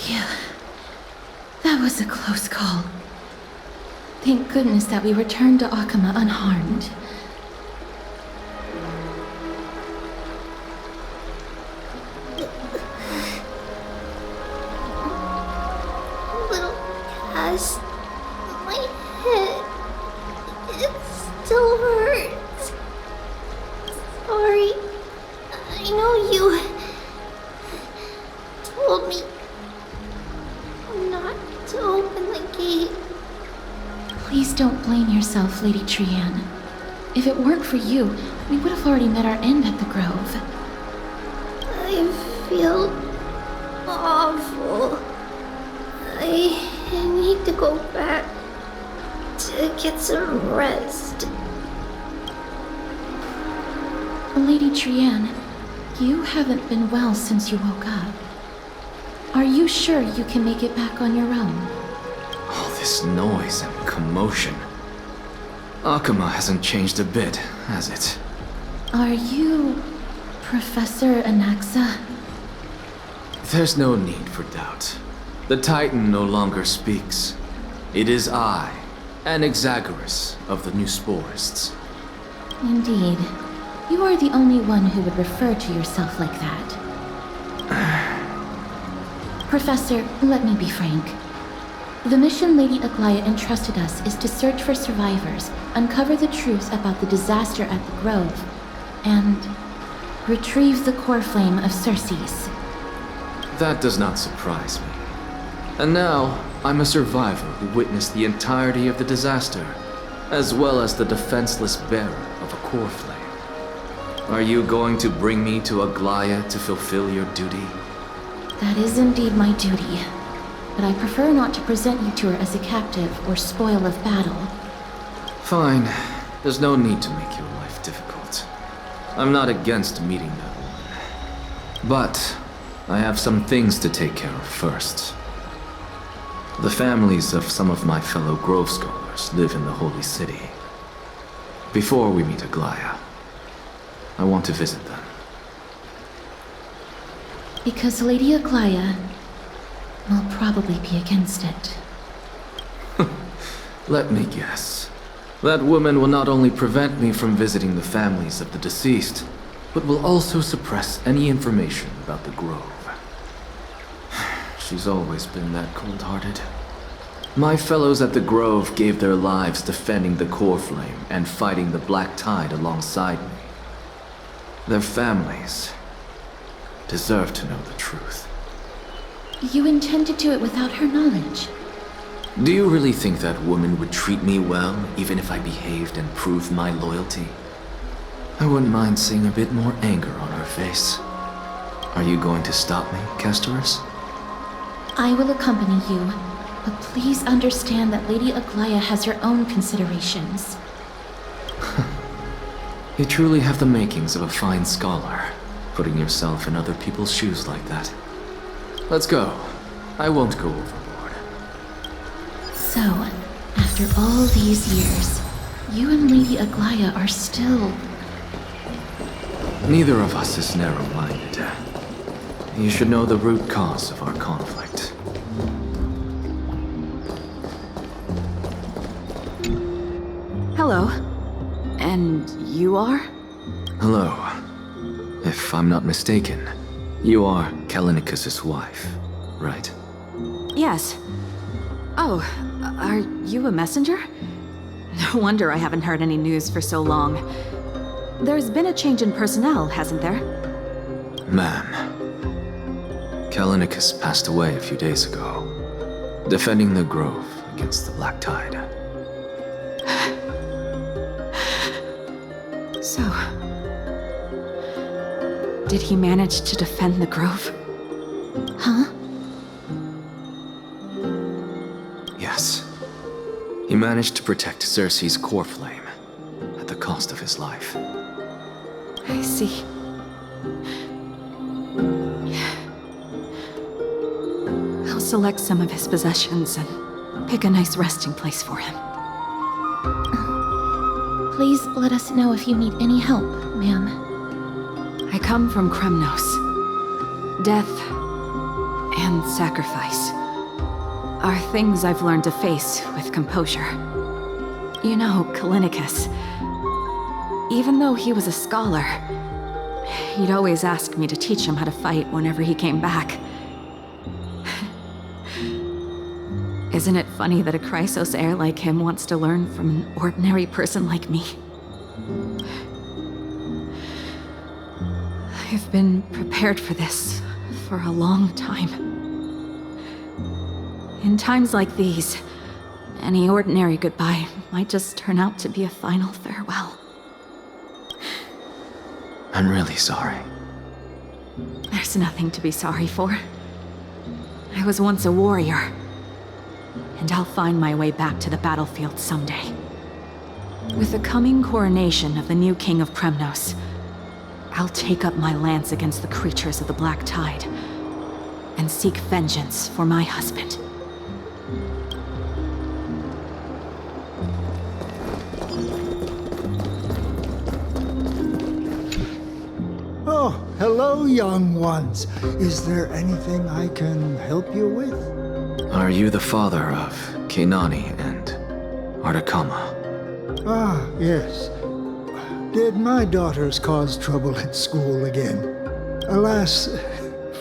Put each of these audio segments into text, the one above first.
Phew. That was a close call. Thank goodness that we returned to Akama unharmed. Little Cass, my head, it still hurts. Sorry, I know you told me not to open the gate. Please don't blame yourself, Lady Trianne. If it weren't for you, we would have already met our end at the Grove. I feel awful. I need to go back to get some rest. Lady Trianne, you haven't been well since you woke up. Are you sure you can make it back on your own? All this noise and commotion. Akama hasn't changed a bit, has it? Are you Professor Anaxa? There's no need for doubt. The Titan no longer speaks. It is I, Anaxagoras of the New Sporists. Indeed. You are the only one who would refer to yourself like that. Professor, let me be frank. The mission Lady Aglaya entrusted us is to search for survivors, uncover the truth about the disaster at the Grove, and retrieve the core flame of Circes. That does not surprise me. And now, I'm a survivor who witnessed the entirety of the disaster, as well as the defenseless bearer of a core flame. Are you going to bring me to Aglaya to fulfill your duty? That is indeed my duty, but I prefer not to present you to her as a captive or spoil of battle. Fine. There's no need to make your life difficult. I'm not against meeting that woman. But I have some things to take care of first. The families of some of my fellow Grove Scholars live in the Holy City. Before we meet Aglaya, I want to visit them. Because Lady Aglaya will probably be against it. Let me guess. That woman will not only prevent me from visiting the families of the deceased, but will also suppress any information about the Grove. She's always been that cold-hearted. My fellows at the Grove gave their lives defending the core flame and fighting the Black Tide alongside me. Their families deserve to know the truth. You intend to do it without her knowledge? Do you really think that woman would treat me well, even if I behaved and proved my loyalty? I wouldn't mind seeing a bit more anger on her face. Are you going to stop me, Castorus? I will accompany you, but please understand that Lady Aglaya has her own considerations. You truly have the makings of a fine scholar, putting yourself in other people's shoes like that. Let's go. I won't go overboard. So, after all these years, you and Lady Aglaya are still... Neither of us is narrow-minded. You should know the root cause of our conflict. Hello. And you are? Hello. If I'm not mistaken, you are Kallinicus' wife, right? Yes. Oh, are you a messenger? No wonder I haven't heard any news for so long. There's been a change in personnel, hasn't there? Ma'am, Kallinicus passed away a few days ago, defending the Grove against the Black Tide. So... did he manage to defend the Grove? Huh? Yes. He managed to protect Circe's core flame, at the cost of his life. I see. I'll select some of his possessions and pick a nice resting place for him. Please let us know if you need any help, ma'am. I come from Kremnos. Death and sacrifice are things I've learned to face with composure. You know, Callinicus, even though he was a scholar, he'd always ask me to teach him how to fight whenever he came back. Isn't it funny that a Chrysos heir like him wants to learn from an ordinary person like me? I've been prepared for this for a long time. In times like these, any ordinary goodbye might just turn out to be a final farewell. I'm really sorry. There's nothing to be sorry for. I was once a warrior, and I'll find my way back to the battlefield someday. With the coming coronation of the new king of Kremnos, I'll take up my lance against the creatures of the Black Tide and seek vengeance for my husband. Oh, hello, young ones. Is there anything I can help you with? Are you the father of Keinani and Artakama? Ah, yes. Did my daughters cause trouble at school again? Alas,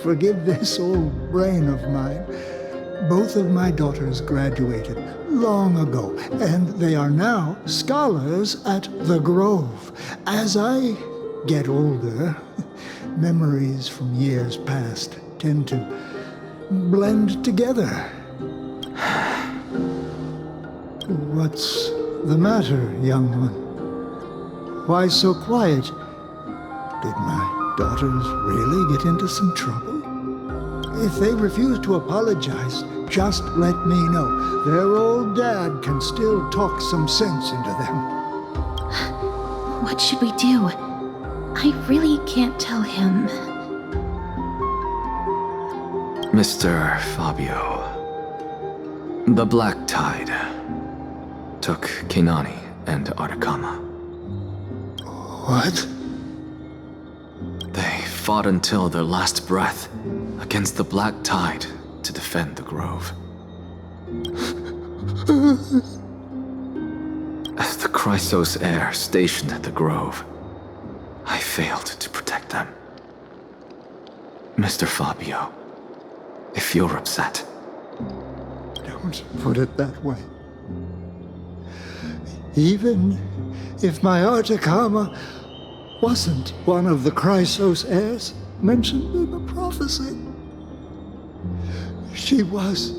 forgive this old brain of mine. Both of my daughters graduated long ago, and they are now scholars at the Grove. As I get older, memories from years past tend to blend together. What's the matter, young one? Why so quiet? Did my daughters really get into some trouble? If they refuse to apologize, just let me know. Their old dad can still talk some sense into them. What should we do? I really can't tell him. Mr. Fabio, the Black Tide took Keinani and Artakama. What? They fought until their last breath against the Black Tide to defend the Grove. As the Chrysos heir stationed at the Grove, I failed to protect them. Mr. Fabio, if you're upset... Don't put it that way. Even if my Artakama wasn't one of the Chrysos heirs mentioned in the prophecy, she was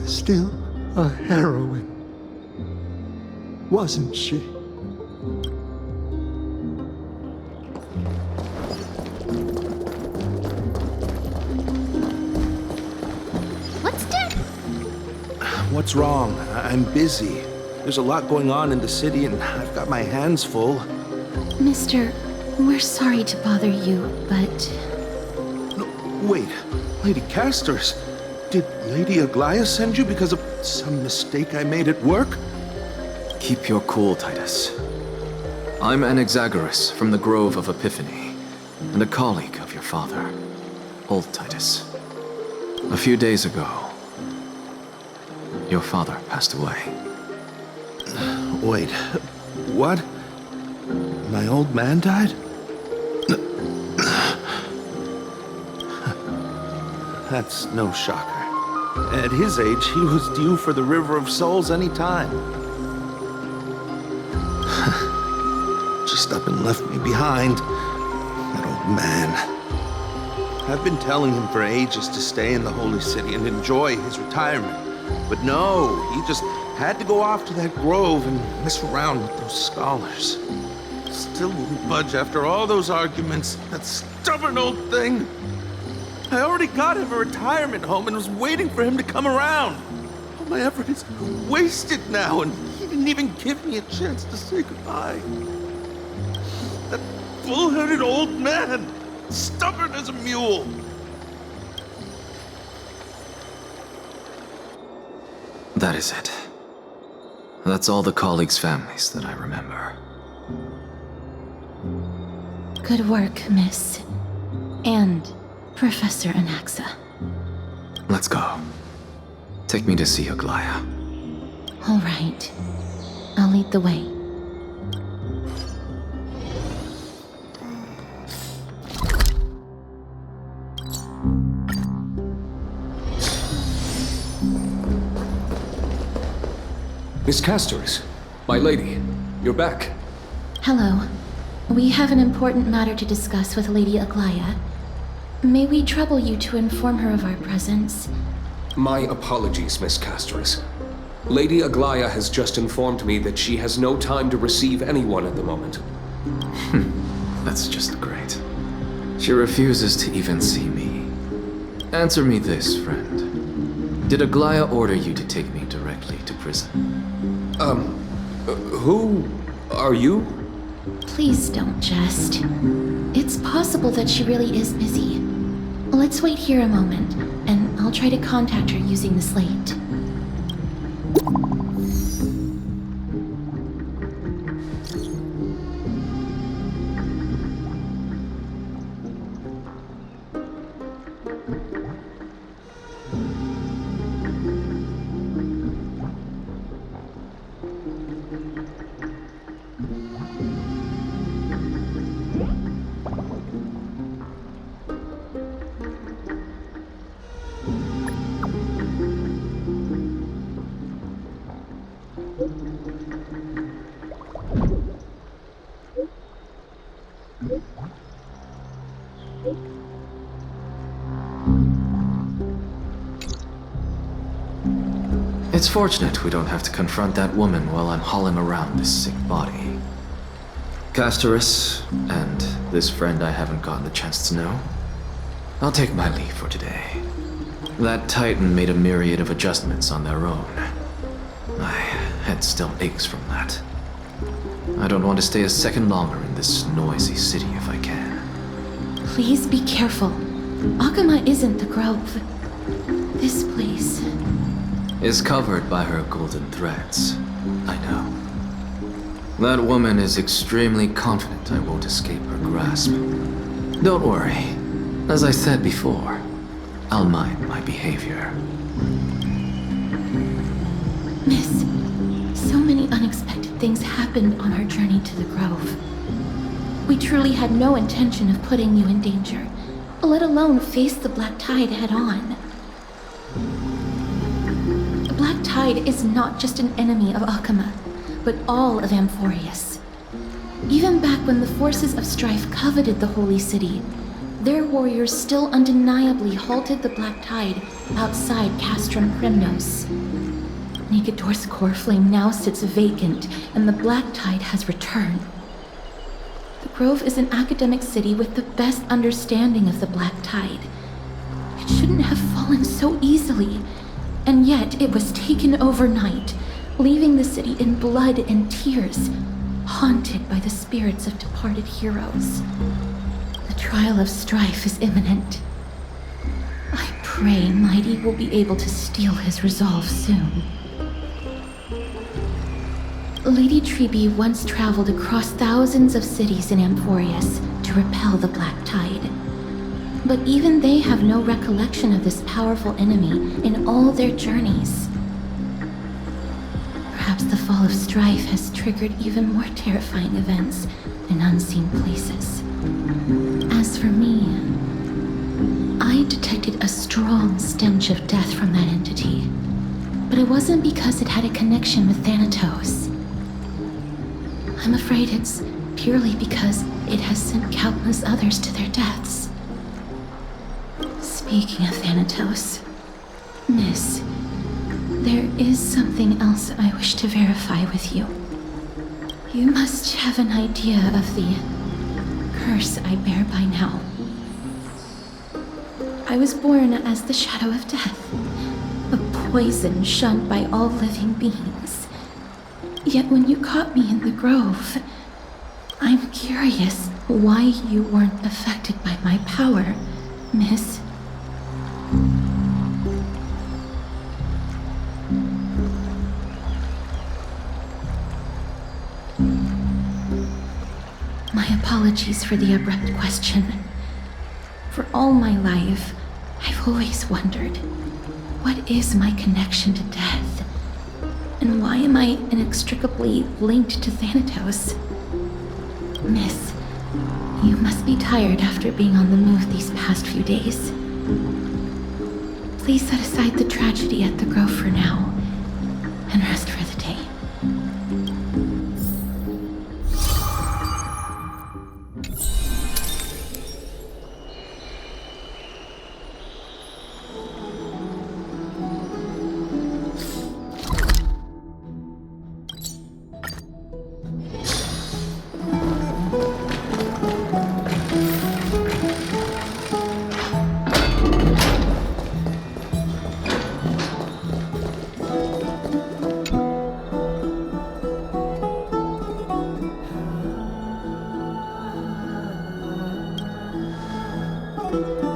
still a heroine, wasn't she? What's that? What's wrong? I'm busy. There's a lot going on in the city and I've got my hands full. Mister, we're sorry to bother you, but... No, wait, Lady Casters, did Lady Aglaia send you because of some mistake I made at work? Keep your cool, Titus. I'm Anaxagoras from the Grove of Epiphany, and a colleague of your father, Old Titus. A few days ago, your father passed away. Wait, what? My old man died? That's no shocker. At his age, he was due for the River of Souls any time. Just up and left me behind. That old man. I've been telling him for ages to stay in the Holy City and enjoy his retirement. But no, he just had to go off to that grove and mess around with those scholars. Still wouldn't budge after all those arguments. That stubborn old thing. I already got him a retirement home and was waiting for him to come around. All my effort is wasted now, and he didn't even give me a chance to say goodbye. That bull-headed old man, stubborn as a mule. That is it. That's all the colleagues' families that I remember. Good work, Miss. And Professor Anaxa. Let's go. Take me to see Aglaya. All right. I'll lead the way. Miss Castoris, my lady, you're back. Hello. We have an important matter to discuss with Lady Aglaya. May we trouble you to inform her of our presence? My apologies, Miss Castoris. Lady Aglaya has just informed me that she has no time to receive anyone at the moment. That's just great. She refuses to even see me. Answer me this, friend. Did Aglaya order you to take me directly to prison? Who are you? Please don't jest. It's possible that she really is busy. Let's wait here a moment, and I'll try to contact her using the slate. It's fortunate we don't have to confront that woman while I'm hauling around this sick body. Castoris, and this friend I haven't gotten the chance to know, I'll take my leave for today. That Titan made a myriad of adjustments on their own. My head still aches from that. I don't want to stay a second longer in this noisy city if I can. Please be careful. Akama isn't the grove. This place... is covered by her golden threads. I know. That woman is extremely confident I won't escape her grasp. Don't worry. As I said before, I'll mind my behavior. Miss, so many unexpected things happened on our journey to the grove. We truly had no intention of putting you in danger, let alone face the Black Tide head-on. The Black Tide is not just an enemy of Akama, but all of Amphorius. Even back when the forces of strife coveted the Holy City, their warriors still undeniably halted the Black Tide outside Castrum Primnos. Negador's core flame now sits vacant, and the Black Tide has returned. The Grove is an academic city with the best understanding of the Black Tide. It shouldn't have fallen so easily, and yet it was taken overnight, leaving the city in blood and tears, haunted by the spirits of departed heroes. The trial of strife is imminent. I pray Mighty will be able to steel his resolve soon. Lady Treby once traveled across thousands of cities in Amphorius to repel the Black Tide. But even they have no recollection of this powerful enemy in all their journeys. Perhaps the fall of strife has triggered even more terrifying events in unseen places. As for me, I detected a strong stench of death from that entity, but it wasn't because it had a connection with Thanatos. I'm afraid it's purely because it has sent countless others to their deaths. Speaking of Thanatos, Miss, there is something else I wish to verify with you. You must have an idea of the curse I bear by now. I was born as the shadow of death, a poison shunned by all living beings. Yet when you caught me in the grove, I'm curious why you weren't affected by my power, Miss. My apologies for the abrupt question. For all my life, I've always wondered, What is my connection to death? And why am I inextricably linked to Thanatos? Miss, you must be tired after being on the move these past few days. Please set aside the tragedy at the Grove for now, and rest for the day. Thank you.